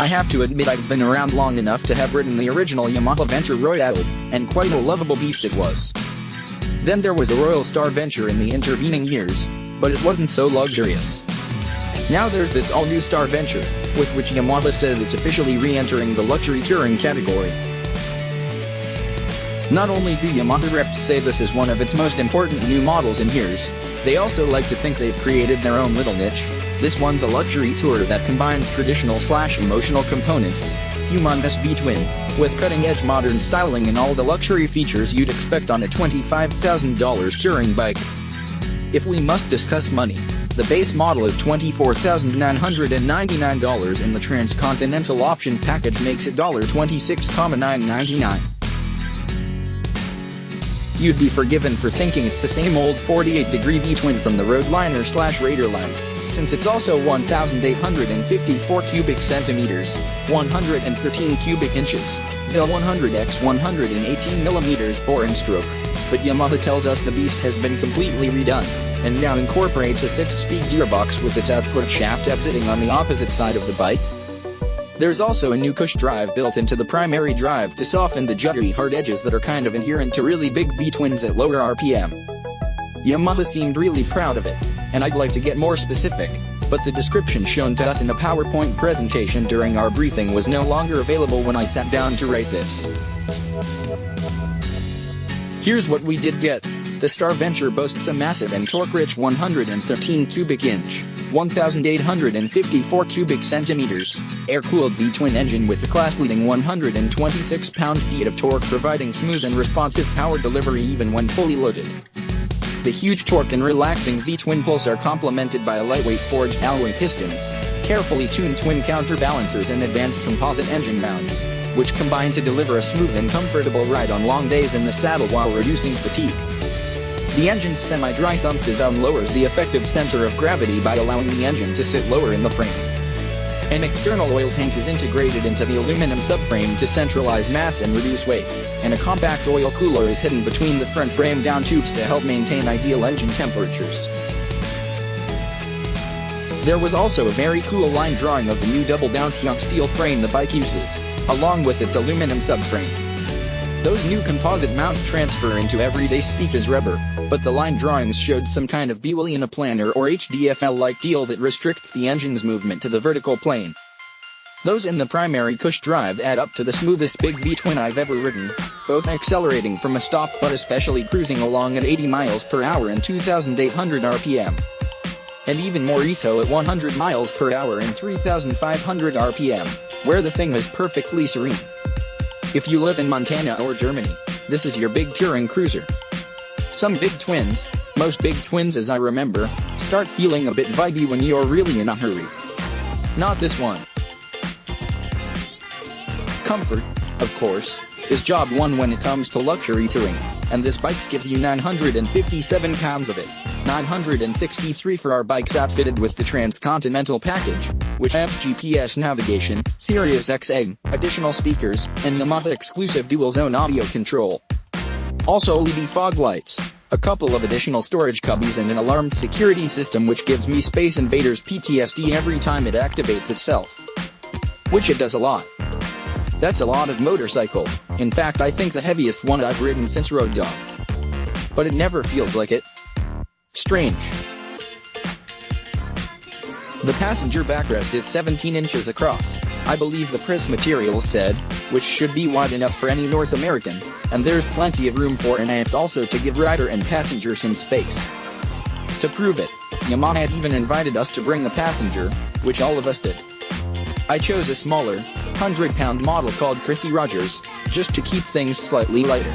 I have to admit I've been around long enough to have ridden the original Yamaha Venture Royale, and quite a lovable beast it was. Then there was a Royal Star Venture in the intervening years, but it wasn't so luxurious. Now there's this all-new Star Venture, with which Yamaha says it's officially re-entering the luxury touring category. Not only do Yamaha reps say this is one of its most important new models in years, they also like to think they've created their own little niche. This one's a luxury tourer that combines traditional/emotional components, humongous V-twin, with cutting-edge modern styling and all the luxury features you'd expect on a $25,000 touring bike. If we must discuss money, the base model is $24,999 and the Transcontinental option package makes it $26,999. You'd be forgiven for thinking it's the same old 48-degree V-twin from the Roadliner/Raider line, since it's also 1,854 cubic centimeters, 113 cubic inches, the 100x 118 millimeters bore and stroke. But Yamaha tells us the beast has been completely redone, and now incorporates a 6-speed gearbox with its output shaft exiting on the opposite side of the bike. There's also a new cush drive built into the primary drive to soften the juddery hard edges that are kind of inherent to really big V-twins at lower RPM. Yamaha seemed really proud of it, and I'd like to get more specific, but the description shown to us in a PowerPoint presentation during our briefing was no longer available when I sat down to write this. Here's what we did get. The Star Venture boasts a massive and torque-rich 113 cubic inch, 1,854 cubic centimeters, air-cooled V-twin engine with a class-leading 126 pound-feet of torque, providing smooth and responsive power delivery even when fully loaded. The huge torque and relaxing V-twin pulse are complemented by a lightweight forged alloy pistons, carefully tuned twin counterbalancers and advanced composite engine mounts, which combine to deliver a smooth and comfortable ride on long days in the saddle while reducing fatigue. The engine's semi-dry sump design lowers the effective center of gravity by allowing the engine to sit lower in the frame. An external oil tank is integrated into the aluminum subframe to centralize mass and reduce weight, and a compact oil cooler is hidden between the front frame down tubes to help maintain ideal engine temperatures. There was also a very cool line drawing of the new double-down Tianq steel frame the bike uses, along with its aluminum subframe. Those new composite mounts transfer into everyday speak as rubber, but the line drawings showed some kind of Boolean planar or HDFL-like deal that restricts the engine's movement to the vertical plane. Those in the primary cush drive add up to the smoothest big V-twin I've ever ridden, both accelerating from a stop but especially cruising along at 80 miles per hour and 2,800 RPM. And even more ESO at 100 miles per hour and 3,500 RPM, where the thing is perfectly serene. If you live in Montana or Germany, this is your big touring cruiser. Some big twins, most big twins as I remember, start feeling a bit vibey when you're really in a hurry. Not this one. Comfort, of course, is job one when it comes to luxury touring, and this bike gives you 957 pounds of it, 963 for our bikes outfitted with the Transcontinental package, which adds GPS navigation, Sirius XM, additional speakers, and Yamaha exclusive dual-zone audio control. Also LED fog lights, a couple of additional storage cubbies and an alarmed security system which gives me Space Invaders PTSD every time it activates itself. Which it does a lot. That's a lot of motorcycle, in fact I think the heaviest one I've ridden since Road Dog. But it never feels like it. Strange. The passenger backrest is 17 inches across, I believe the press materials said, which should be wide enough for any North American, and there's plenty of room for an aft also to give rider and passenger some space. To prove it, Yamaha had even invited us to bring a passenger, which all of us did. I chose a smaller, 100-pound model called Chrissy Rogers, just to keep things slightly lighter.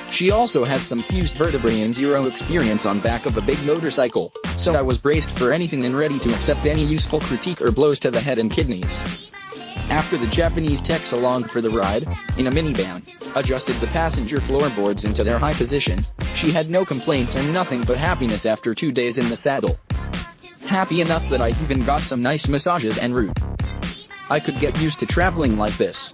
She also has some fused vertebrae and zero experience on back of a big motorcycle, so I was braced for anything and ready to accept any useful critique or blows to the head and kidneys. After the Japanese techs along for the ride, in a minivan, adjusted the passenger floorboards into their high position, she had no complaints and nothing but happiness after 2 days in the saddle. Happy enough that I even got some nice massages en route. I could get used to traveling like this.